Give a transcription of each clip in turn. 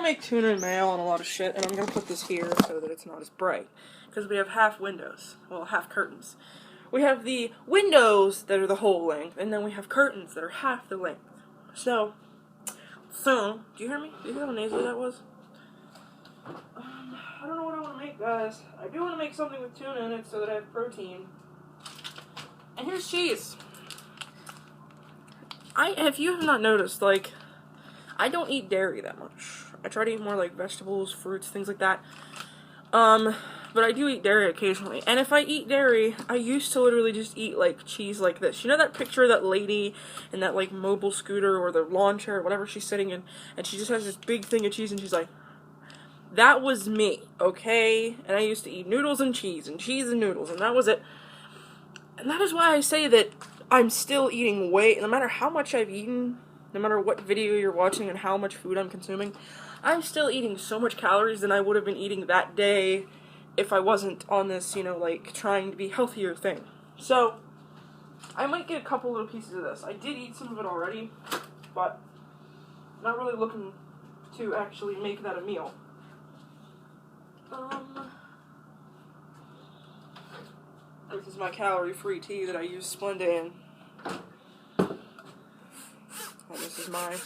I make tuna and mayo on a lot of shit, and I'm gonna put this here so that it's not as bright. Because we have half windows. Well, half curtains. We have the windows that are the whole length, and then we have curtains that are half the length. So, do you hear me? Do you hear how nasally that was? I don't know what I want to make, guys. I do want to make something with tuna in it so that I have protein. And here's cheese. If you have not noticed, like, I don't eat dairy that much. I try to eat more, like, vegetables, fruits, things like that. But I do eat dairy occasionally. And if I eat dairy, I used to literally just eat, like, cheese like this. You know that picture of that lady in that, like, mobile scooter or the lawn chair or whatever she's sitting in, and she just has this big thing of cheese, and she's like, that was me, okay? And I used to eat noodles and cheese and noodles, and that was it. And that is why I say that I'm still eating way, no matter how much I've eaten, no matter what video you're watching and how much food I'm consuming, I'm still eating so much calories than I would have been eating that day if I wasn't on this, you know, like, trying to be healthier thing. So, I might get a couple little pieces of this. I did eat some of it already, but I'm not really looking to actually make that a meal. This is my calorie-free tea that I use Splenda in. And this is my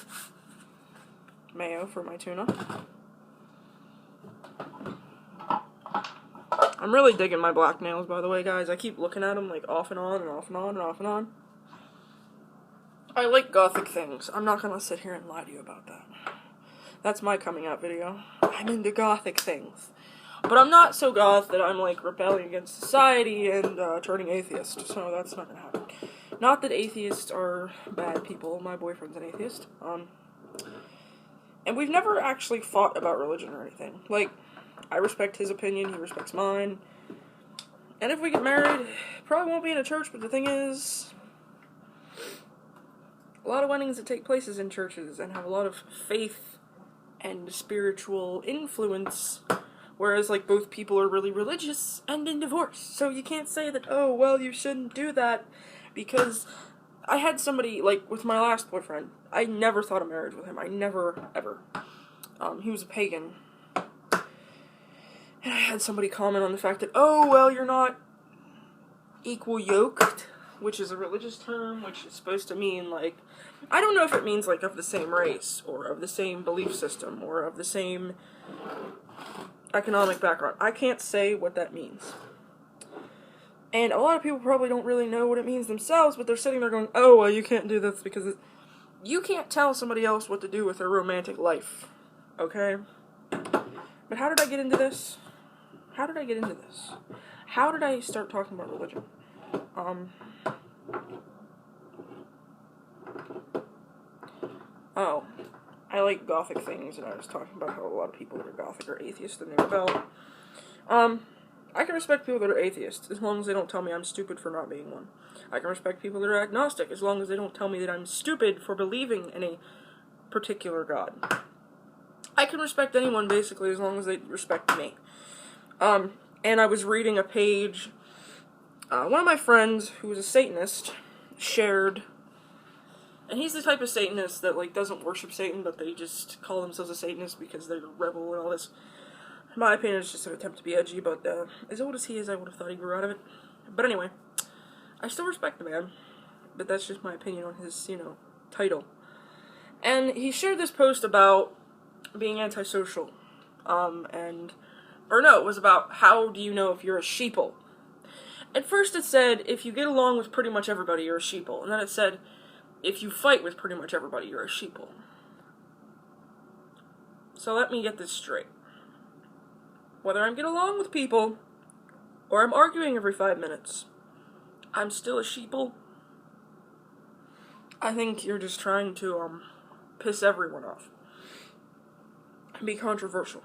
mayo for my tuna. I'm really digging my black nails, by the way, guys. I keep looking at them, like, off and on and off and on and off and on. I like gothic things. I'm not gonna sit here and lie to you about that. That's my coming out video. I'm into gothic things. But I'm not so goth that I'm, like, rebelling against society and turning atheist, so that's not gonna happen. Not that atheists are bad people. My boyfriend's an atheist. And we've never actually fought about religion or anything. Like, I respect his opinion, he respects mine. And if we get married, probably won't be in a church, but the thing is, a lot of weddings that take places in churches and have a lot of faith and spiritual influence, whereas, like, both people are really religious and in divorce. So you can't say that, oh, well, you shouldn't do that, because I had somebody, like, with my last boyfriend, I never thought of marriage with him. I never, ever. He was a pagan. And I had somebody comment on the fact that, oh, well, you're not equal yoked, which is a religious term, which is supposed to mean, like, I don't know if it means, like, of the same race, or of the same belief system, or of the same economic background. I can't say what that means. And a lot of people probably don't really know what it means themselves, but they're sitting there going, oh, well, you can't do this because you can't tell somebody else what to do with their romantic life, okay? But how did I get into this? How did I get into this? How did I start talking about religion? Oh, I like gothic things, and I was talking about how a lot of people that are gothic are atheists and they rebel. I can respect people that are atheists, as long as they don't tell me I'm stupid for not being one. I can respect people that are agnostic, as long as they don't tell me that I'm stupid for believing in a particular God. I can respect anyone, basically, as long as they respect me. And I was reading a page, one of my friends, who was a Satanist, shared, and he's the type of Satanist that, like, doesn't worship Satan, but they just call themselves a Satanist because they're a rebel and all this. In my opinion, it's just an attempt to be edgy, but as old as he is, I would have thought he grew out of it. But anyway, I still respect the man, but that's just my opinion on his, you know, title. And he shared this post about being antisocial, it was about how do you know if you're a sheeple. At first it said, if you get along with pretty much everybody, you're a sheeple. And then it said, if you fight with pretty much everybody, you're a sheeple. So let me get this straight. Whether I'm getting along with people, or I'm arguing every 5 minutes, I'm still a sheeple. I think you're just trying to, piss everyone off. And be controversial.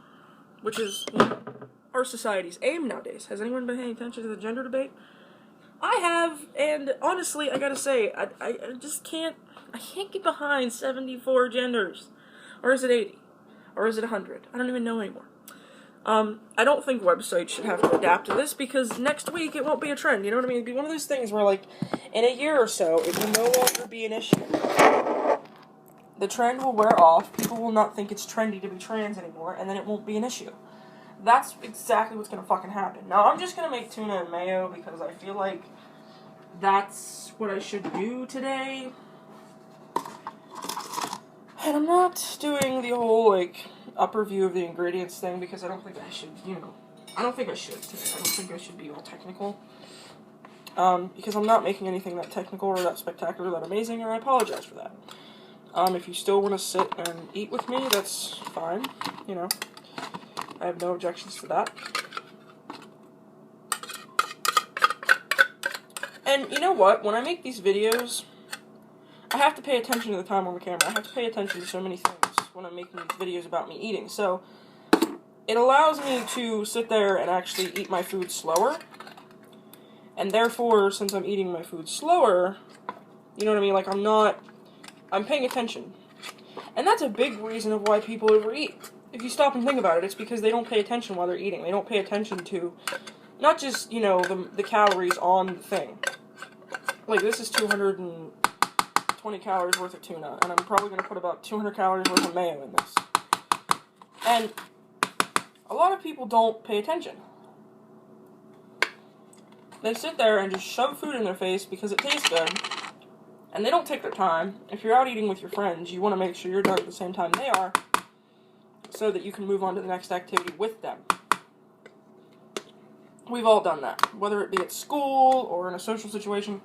Which is, you know, our society's aim nowadays. Has anyone been paying attention to the gender debate? I have, and honestly, I gotta say, I just can't, I can't get behind 74 genders. Or is it 80? Or is it 100? I don't even know anymore. I don't think websites should have to adapt to this, because next week it won't be a trend, you know what I mean? It'd be one of those things where, like, in a year or so, it will no longer be an issue. the trend will wear off, people will not think it's trendy to be trans anymore, and then it won't be an issue. That's exactly what's gonna fucking happen. Now, I'm just gonna make tuna and mayo because I feel like that's what I should do today. And I'm not doing the whole, like, upper view of the ingredients thing because I don't think I should, you know, I don't think I should today. I don't think I should be all technical. Because I'm not making anything that technical or that spectacular, that amazing, and I apologize for that. If you still want to sit and eat with me, that's fine, you know. I have no objections to that. And you know what? When I make these videos, I have to pay attention to the time on the camera. I have to pay attention to so many things when I'm making these videos about me eating. So, it allows me to sit there and actually eat my food slower. And therefore, since I'm eating my food slower, you know what I mean? Like, I'm paying attention. And that's a big reason of why people overeat. If you stop and think about it, it's because they don't pay attention while they're eating. They don't pay attention to, not just, you know, the calories on the thing. Like, this is 220 calories worth of tuna, and I'm probably going to put about 200 calories worth of mayo in this. And a lot of people don't pay attention. They sit there and just shove food in their face because it tastes good, and they don't take their time. If you're out eating with your friends, you want to make sure you're done at the same time they are, so that you can move on to the next activity with them. We've all done that, whether it be at school or in a social situation.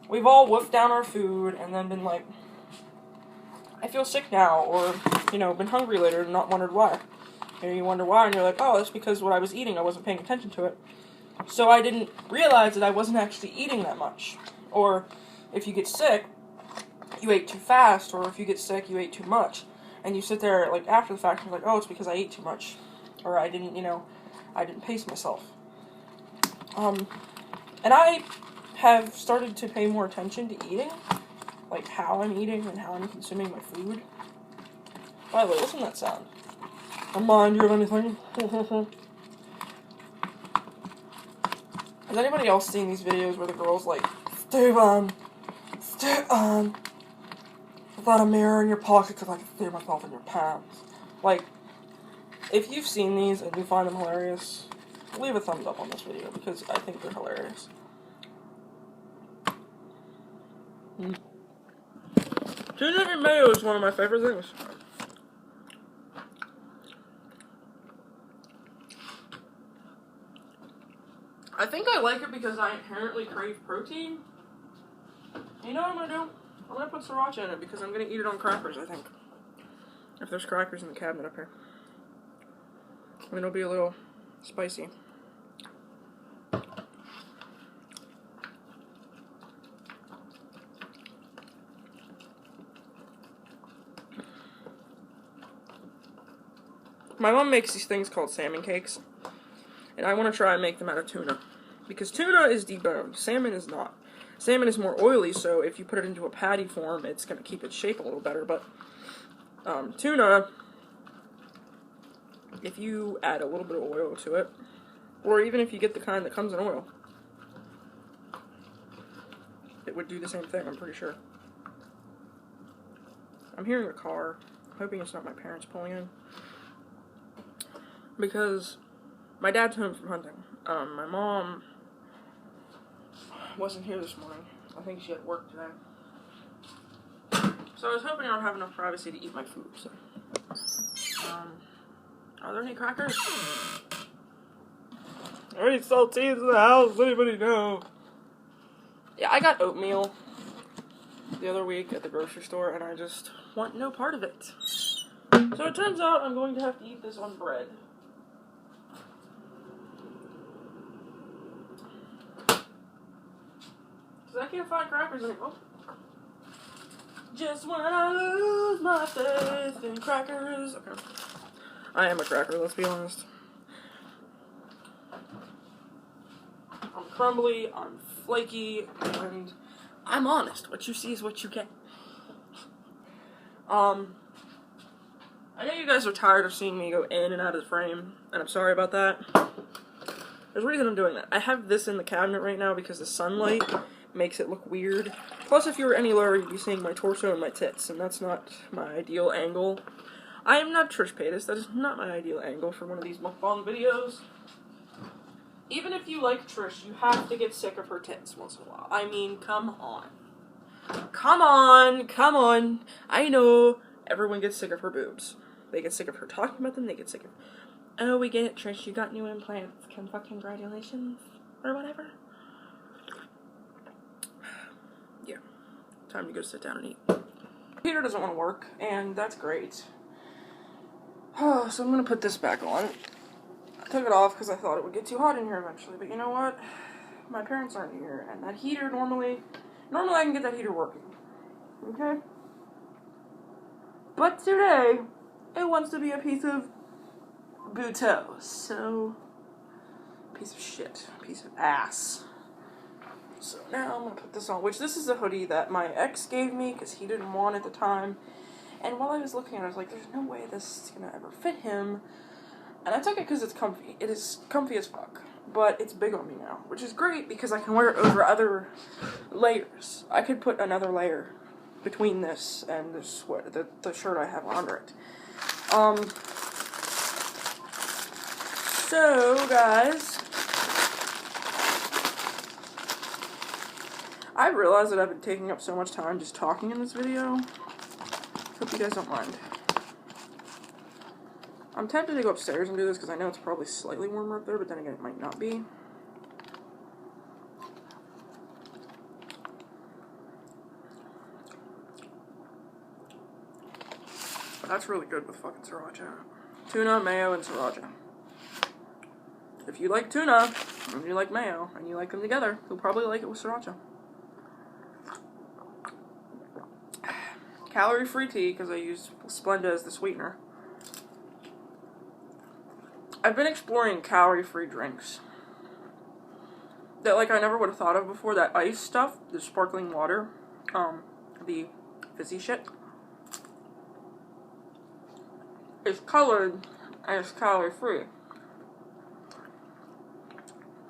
We've all wolfed down our food and then been like, I feel sick now, or, you know, been hungry later and not wondered why. And you wonder why, and you're like, oh, that's because what I was eating, I wasn't paying attention to it. So I didn't realize that I wasn't actually eating that much. Or, if you get sick, you ate too fast, or if you get sick, you ate too much. And you sit there, like, after the fact, and you're like, oh, it's because I ate too much. Or I didn't, you know, I didn't pace myself. And I have started to pay more attention to eating. Like, how I'm eating and how I'm consuming my food. By the way, listen to that sound. Remind you of anything? Has anybody else seen these videos where the girl's like, stay on, without a mirror in your pocket because I can see myself in your pants? Like, if you've seen these and you find them hilarious, leave a thumbs up on this video because I think they're hilarious. Tuna and mayo is one of my favorite things. I think I like it because I inherently crave protein. You know what I'm going to do? I'm going to put Sriracha in it because I'm going to eat it on crackers, I think. If there's crackers in the cabinet up here. And it'll be a little spicy. My mom makes these things called salmon cakes. And I want to try and make them out of tuna. Because tuna is deboned. Salmon is not. Salmon is more oily, so if you put it into a patty form, it's going to keep its shape a little better. But tuna, if you add a little bit of oil to it, or even if you get the kind that comes in oil, it would do the same thing, I'm pretty sure. I'm hearing a car. I'm hoping it's not my parents pulling in. Because my dad's home from hunting. My mom wasn't here this morning. I think she had work today. So I was hoping I would have enough privacy to eat my food. So, are there any crackers? Are any saltines in the house? Anybody know? Yeah, I got oatmeal the other week at the grocery store, and I just want no part of it. So it turns out I'm going to have to eat this on bread. I can't find crackers anymore. Just when I lose my faith in crackers. Okay. I am a cracker, let's be honest. I'm crumbly, I'm flaky, and I'm honest. What you see is what you get. I know you guys are tired of seeing me go in and out of the frame, and I'm sorry about that. There's a reason I'm doing that. I have this in the cabinet right now because the sunlight makes it look weird. Plus, if you were any lower, you'd be seeing my torso and my tits, and that's not my ideal angle. I am not Trish Paytas. That is not my ideal angle for one of these mukbang videos. Even if you like Trish, you have to get sick of her tits once in a while. I mean, come on. Come on, come on. I know everyone gets sick of her boobs. They get sick of her talking about them. They get sick of, oh, we get it, Trish. You got new implants. Congratulations. Or whatever. Yeah. Time to go sit down and eat. The heater doesn't want to work, and that's great. Oh, so I'm going to put this back on. I took it off because I thought it would get too hot in here eventually, but you know what? My parents aren't here, and that heater normally I can get that heater working. Okay? But today, it wants to be a piece of Buteau, so, piece of shit, piece of ass. So now I'm going to put this on, which this is a hoodie that my ex gave me because he didn't want it at the time. And while I was looking at it, I was like, there's no way this is going to ever fit him. And I took it because it's comfy. It is comfy as fuck. But it's big on me now, which is great because I can wear it over other layers. I could put another layer between this and the shirt I have under it. So, guys, I realize that I've been taking up so much time just talking in this video. Hope you guys don't mind. I'm tempted to go upstairs and do this because I know it's probably slightly warmer up there, but then again, it might not be. But that's really good with fucking Sriracha. Tuna, mayo, and Sriracha. If you like tuna, and you like mayo, and you like them together, you'll probably like it with Sriracha. Calorie-free tea, because I use Splenda as the sweetener. I've been exploring calorie-free drinks that, like, I never would have thought of before. That ice stuff, the sparkling water, the fizzy shit, is colored and it's calorie-free.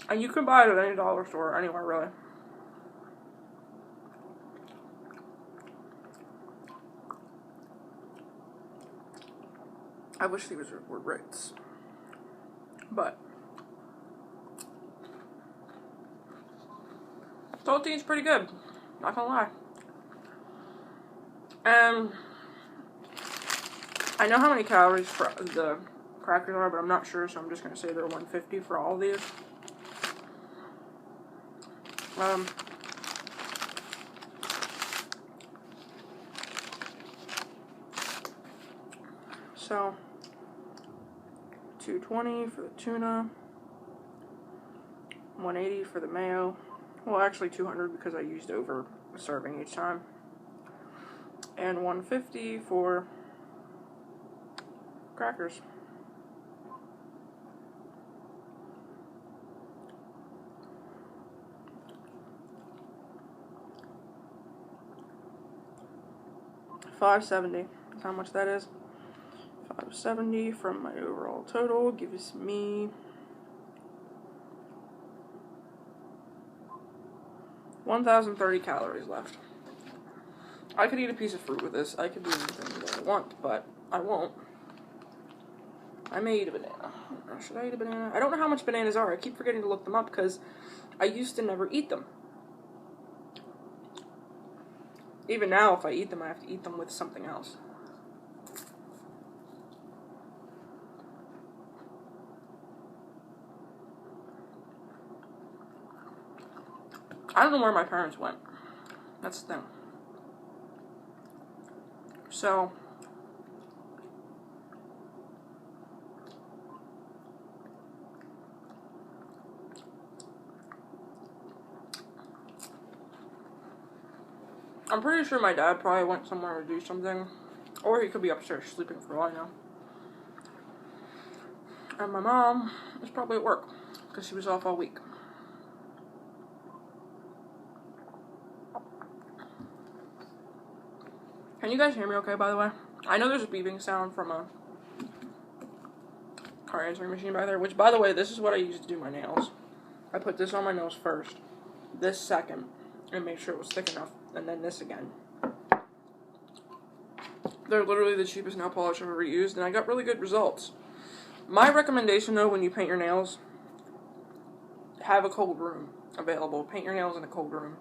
And you can buy it at any dollar store, anywhere, really. I wish these were Ritz. But saltine's pretty good, not gonna lie. And I know how many calories for the crackers are, but I'm not sure, so I'm just gonna say they're 150 for all of these. So 220 for the tuna, 180 for the mayo. Well, actually 200 because I used over a serving each time. And 150 for crackers. $5.70 is how much that is. $5.70 from my overall total gives me 1,030 calories left. I could eat a piece of fruit with this. I could do anything that I want, but I won't. I may eat a banana. Should I eat a banana? I don't know how much bananas are. I keep forgetting to look them up because I used to never eat them. Even now, if I eat them, I have to eat them with something else. I don't know where my parents went. That's the thing. So, I'm pretty sure my dad probably went somewhere to do something. Or he could be upstairs sleeping for all I know. And my mom is probably at work because she was off all week. Can you guys hear me okay, by the way? I know there's a beeping sound from a car answering machine back there, which, by the way, this is what I use to do my nails. I put this on my nails first, this second, and made sure it was thick enough, and then this again. They're literally the cheapest nail polish I've ever used, and I got really good results. My recommendation, though, when you paint your nails, have a cold room available. Paint your nails in a cold room.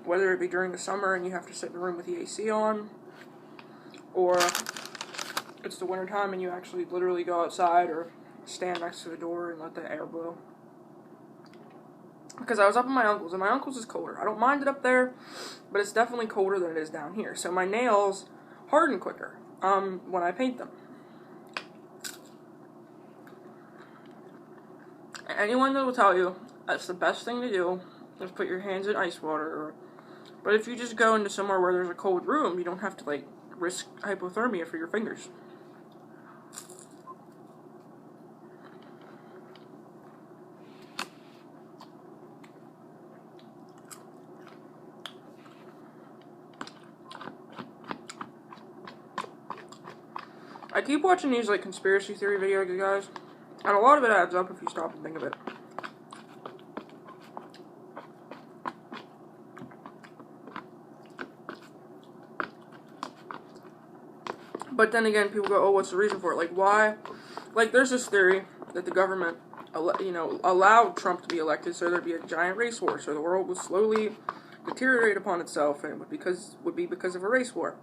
Whether it be during the summer and you have to sit in a room with the AC on, or it's the winter time and you actually literally go outside or stand next to the door and let the air blow. Because I was up at my uncle's, and my uncle's is colder. I don't mind it up there, but it's definitely colder than it is down here. So my nails harden quicker when I paint them. Anyone that will tell you that's the best thing to do is put your hands in ice water. But if you just go into somewhere where there's a cold room, you don't have to like risk hypothermia for your fingers. I keep watching these like conspiracy theory videos, you guys, and a lot of it adds up if you stop and think of it. But then again, people go, oh, what's the reason for it? Like, why? Like, there's this theory that the government, allowed Trump to be elected so there'd be a giant race war, so the world would slowly deteriorate upon itself, and it would be because of a race war.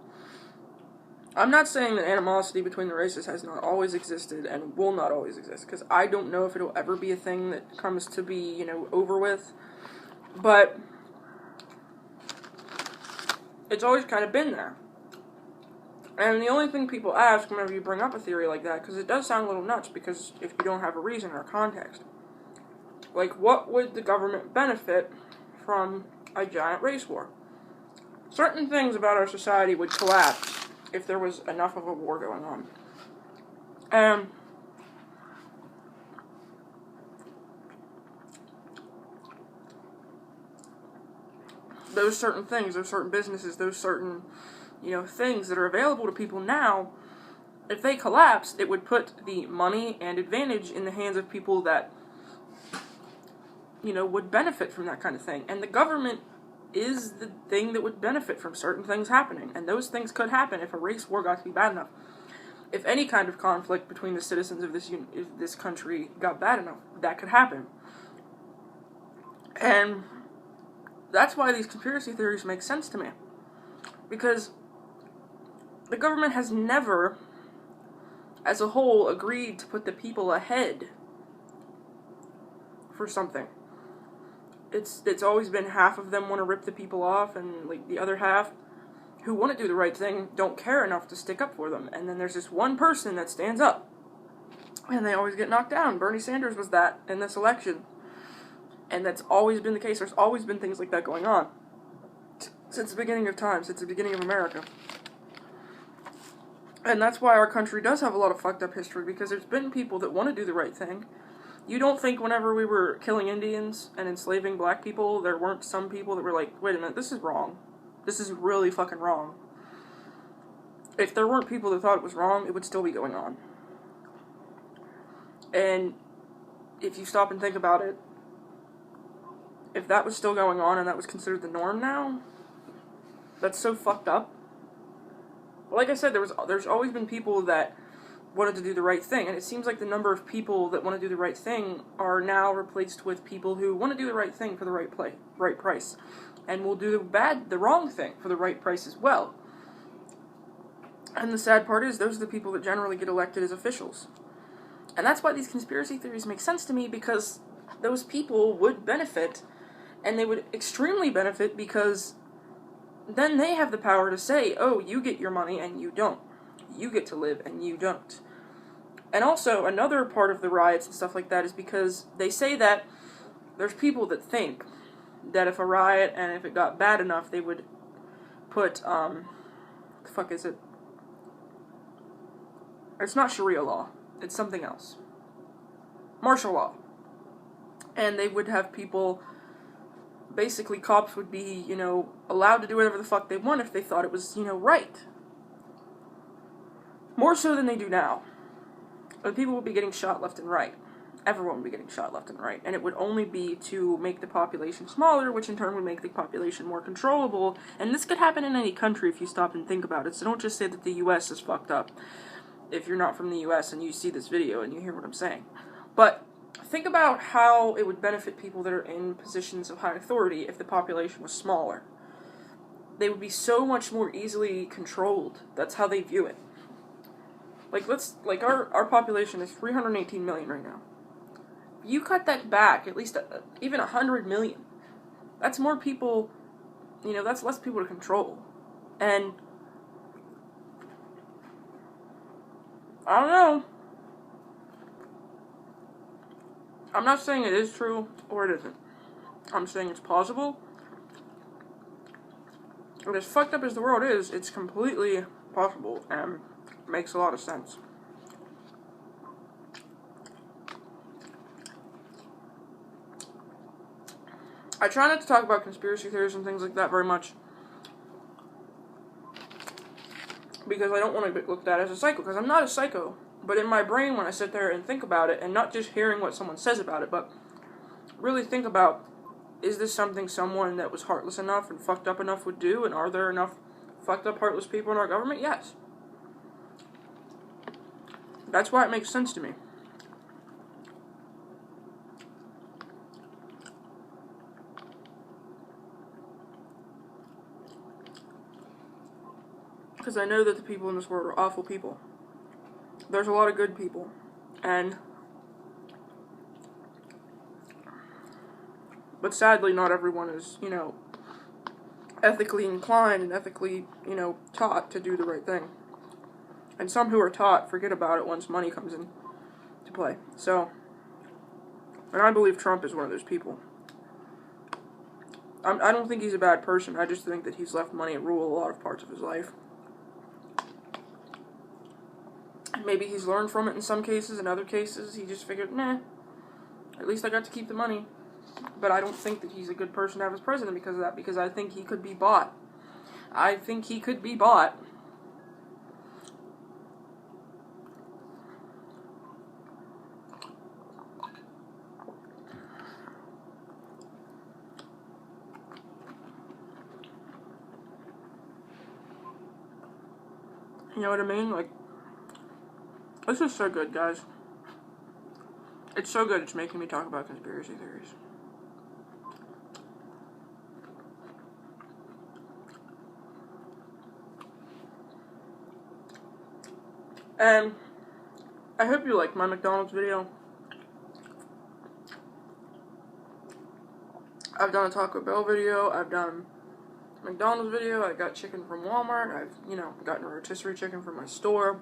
I'm not saying that animosity between the races has not always existed and will not always exist, because I don't know if it'll ever be a thing that comes to be, over with, but it's always kind of been there. And the only thing people ask whenever you bring up a theory like that, because it does sound a little nuts, because if you don't have a reason or a context, like, what would the government benefit from a giant race war? Certain things about our society would collapse if there was enough of a war going on. And those certain things, those certain businesses, those certain, things that are available to people now, if they collapsed, it would put the money and advantage in the hands of people that, would benefit from that kind of thing. And the government is the thing that would benefit from certain things happening. And those things could happen if a race war got to be bad enough. If any kind of conflict between the citizens of this country got bad enough, that could happen. And that's why these conspiracy theories make sense to me. Because the government has never, as a whole, agreed to put the people ahead for something. It's always been half of them want to rip the people off, and like the other half who want to do the right thing don't care enough to stick up for them. And then there's this one person that stands up, and they always get knocked down. Bernie Sanders was that in this election, and that's always been the case. There's always been things like that going on since the beginning of time, since the beginning of America. And that's why our country does have a lot of fucked up history, because there's been people that want to do the right thing. You don't think whenever we were killing Indians and enslaving black people, there weren't some people that were like, wait a minute, this is wrong. This is really fucking wrong. If there weren't people that thought it was wrong, it would still be going on. And if you stop and think about it, if that was still going on and that was considered the norm now, that's so fucked up. Like I said, there's always been people that wanted to do the right thing, and it seems like the number of people that want to do the right thing are now replaced with people who want to do the right thing for the right price, and will do the wrong thing for the right price as well. And the sad part is, those are the people that generally get elected as officials. And that's why these conspiracy theories make sense to me, because those people would benefit, and they would extremely benefit, because then they have the power to say, oh, you get your money and you don't. You get to live and you don't. And also, another part of the riots and stuff like that is because they say that there's people that think that if a riot and if it got bad enough, they would put, the fuck is it? It's not Sharia law. It's something else. Martial law. And they would have people, basically cops would be, allowed to do whatever the fuck they want if they thought it was, right. More so than they do now. But people would be getting shot left and right. everyone would be getting shot left and right. And it would only be to make the population smaller, which in turn would make the population more controllable. And this could happen in any country if you stop and think about it. So don't just say that the US is fucked up if you're not from the US and you see this video and you hear what I'm saying. But think about how it would benefit people that are in positions of high authority if the population was smaller. They would be so much more easily controlled. That's how they view it. Like, our population is 318 million right now. You cut that back, at least even 100 million. That's more people, that's less people to control. And I don't know. I'm not saying it is true or it isn't. I'm saying it's plausible. And as fucked up as the world is, it's completely possible and makes a lot of sense. I try not to talk about conspiracy theories and things like that very much, because I don't want to be looked at as a psycho, because I'm not a psycho. But in my brain, when I sit there and think about it, and not just hearing what someone says about it, but really think about, is this something someone that was heartless enough and fucked up enough would do, and are there enough fucked up, heartless people in our government? Yes. That's why it makes sense to me. Because I know that the people in this world are awful people. There's a lot of good people. But sadly, not everyone is, ethically inclined and ethically, taught to do the right thing. And some who are taught forget about it once money comes in to play. So, and I believe Trump is one of those people. I don't think he's a bad person. I just think that he's left money rule a lot of parts of his life. Maybe he's learned from it in some cases. In other cases, he just figured, nah, at least I got to keep the money. But I don't think that he's a good person to have as president because of that, because I think he could be bought. I think he could be bought. You know what I mean? Like, this is so good, guys. It's so good, it's making me talk about conspiracy theories. And I hope you liked my McDonald's video. I've done a Taco Bell video, I've done a McDonald's video, I got chicken from Walmart, I've, gotten a rotisserie chicken from my store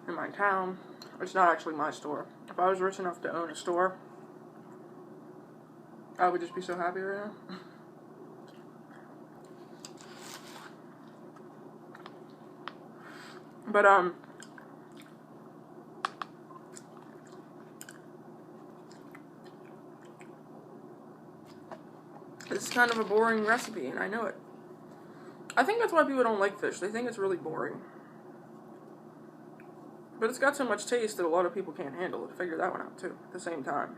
in my town. It's not actually my store. If I was rich enough to own a store, I would just be so happy right now. But, this is kind of a boring recipe, and I know it. I think that's why people don't like fish. They think it's really boring. But it's got so much taste that a lot of people can't handle it. Figure that one out, too, at the same time.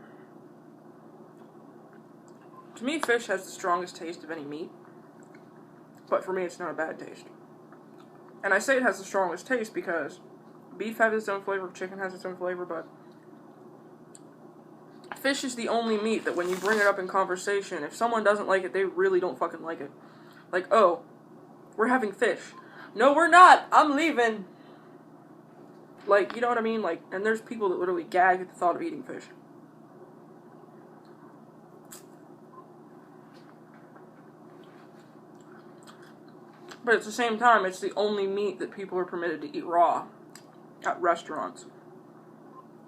To me, fish has the strongest taste of any meat. But for me, it's not a bad taste. And I say it has the strongest taste because beef has its own flavor, chicken has its own flavor, but fish is the only meat that when you bring it up in conversation, if someone doesn't like it, they really don't fucking like it. Like, oh, we're having fish. No, we're not. I'm leaving. Like, you know what I mean? Like, and there's people that literally gag at the thought of eating fish. But at the same time, it's the only meat that people are permitted to eat raw at restaurants.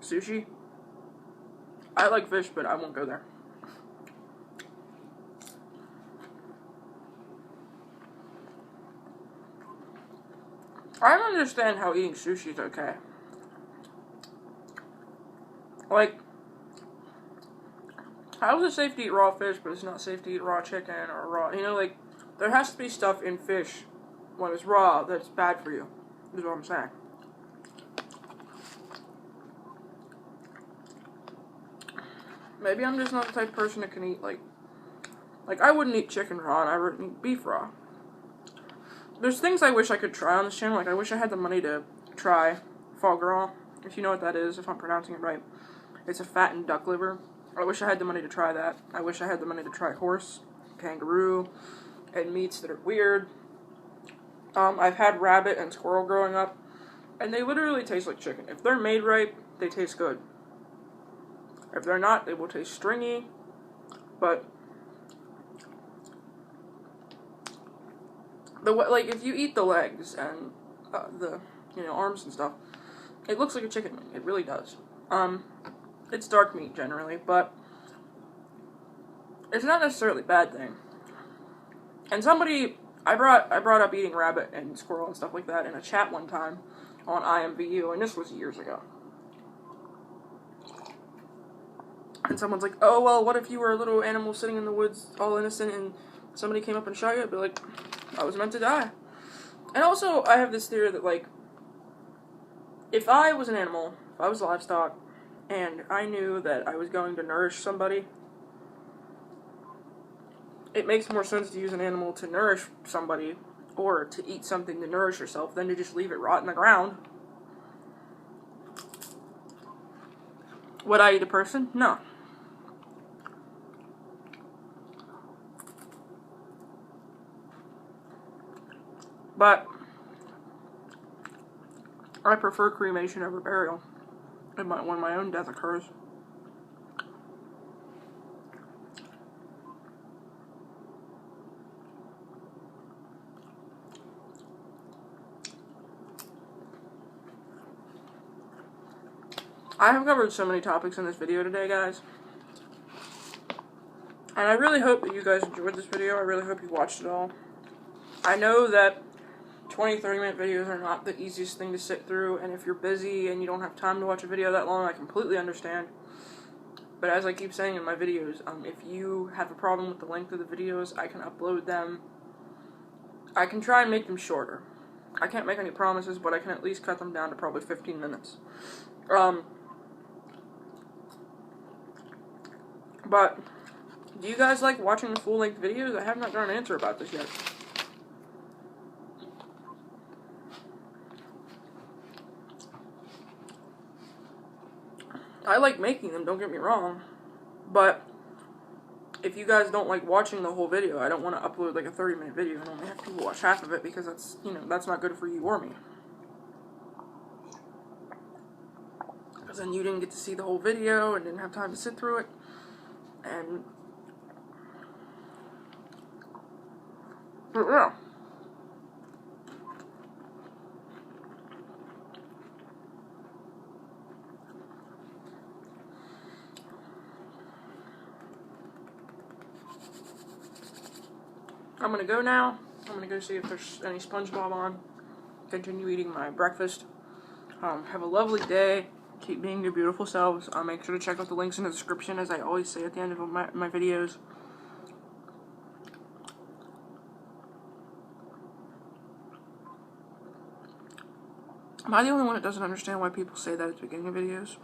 Sushi? I like fish, but I won't go there. I don't understand how eating sushi is okay. Like, how is it safe to eat raw fish, but it's not safe to eat raw chicken or raw, like, there has to be stuff in fish when it's raw that's bad for you, is what I'm saying. Maybe I'm just not the type of person that can eat, like I wouldn't eat chicken raw, and I wouldn't eat beef raw. There's things I wish I could try on this channel. Like, I wish I had the money to try foie gras, if you know what that is, if I'm pronouncing it right. It's a fattened duck liver. I wish I had the money to try that. I wish I had the money to try horse, kangaroo, and meats that are weird. I've had rabbit and squirrel growing up, and they literally taste like chicken. If they're made right, they taste good. If they're not, they will taste stringy, but like, if you eat the legs and the, arms and stuff, it looks like a chicken wing. It really does. It's dark meat generally, but it's not necessarily a bad thing. And I brought up eating rabbit and squirrel and stuff like that in a chat one time on IMVU, and this was years ago. And someone's like, oh, well, what if you were a little animal sitting in the woods, all innocent, and somebody came up and shot you? I'd be like, I was meant to die. And also, I have this theory that, like, if I was an animal, if I was livestock, and I knew that I was going to nourish somebody, it makes more sense to use an animal to nourish somebody, or to eat something to nourish yourself, than to just leave it rot in the ground. Would I eat a person? No. But I prefer cremation over burial when my own death occurs. I have covered so many topics in this video today, guys. And I really hope that you guys enjoyed this video. I really hope you watched it all. I know that 20, 30-minute videos are not the easiest thing to sit through, and if you're busy and you don't have time to watch a video that long, I completely understand. But as I keep saying in my videos, if you have a problem with the length of the videos, I can upload them. I can try and make them shorter. I can't make any promises, but I can at least cut them down to probably 15 minutes. But do you guys like watching the full-length videos? I have not gotten an answer about this yet. I like making them, don't get me wrong, but if you guys don't like watching the whole video, I don't want to upload like a 30-minute video and only have people watch half of it, because that's, that's not good for you or me. Because then you didn't get to see the whole video and didn't have time to sit through it, and yeah. I'm gonna go now. I'm gonna go see if there's any SpongeBob on. Continue eating my breakfast. Have a lovely day. Keep being your beautiful selves. Make sure to check out the links in the description, as I always say at the end of my videos. Am I the only one that doesn't understand why people say that at the beginning of videos?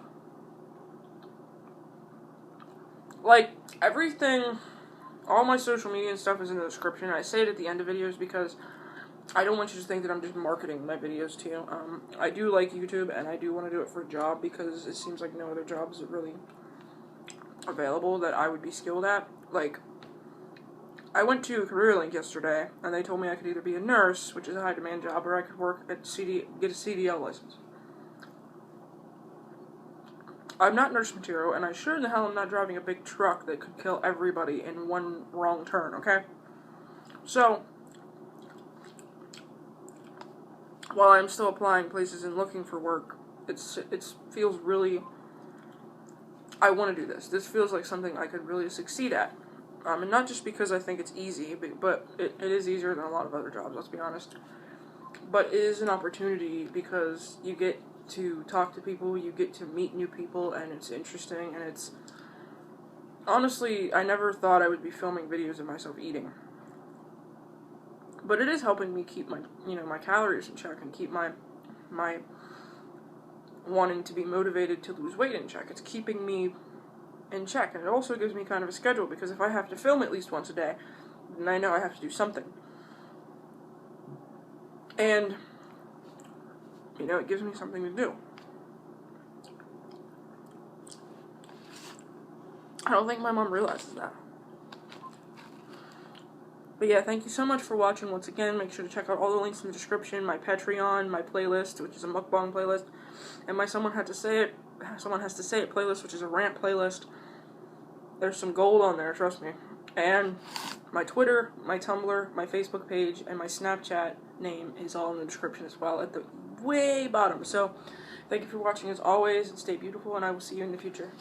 Like, everything, all my social media and stuff is in the description. I say it at the end of videos because I don't want you to think that I'm just marketing my videos to you. I do like YouTube, and I do want to do it for a job, because it seems like no other jobs are really available that I would be skilled at. Like, I went to CareerLink yesterday, and they told me I could either be a nurse, which is a high-demand job, or I could work at get a CDL license. I'm not nurse material, and I sure in the hell am not driving a big truck that could kill everybody in one wrong turn, okay? So, while I'm still applying places and looking for work, it feels really, I want to do this. This feels like something I could really succeed at. And not just because I think it's easy, but it is easier than a lot of other jobs, let's be honest. But it is an opportunity because you get to talk to people, you get to meet new people, and it's interesting, and it's, honestly, I never thought I would be filming videos of myself eating. But it is helping me keep my, my calories in check, and keep my wanting to be motivated to lose weight in check. It's keeping me in check. And it also gives me kind of a schedule, because if I have to film at least once a day, then I know I have to do something. And, you know, it gives me something to do. I don't think my mom realizes that. But yeah, thank you so much for watching once again. Make sure to check out all the links in the description, my Patreon, my playlist, which is a mukbang playlist, and my Someone Has to Say It playlist, which is a rant playlist. There's some gold on there, trust me. And my Twitter, my Tumblr, my Facebook page, and my Snapchat name is all in the description as well, at the way bottom. So, thank you for watching as always, and stay beautiful, and I will see you in the future.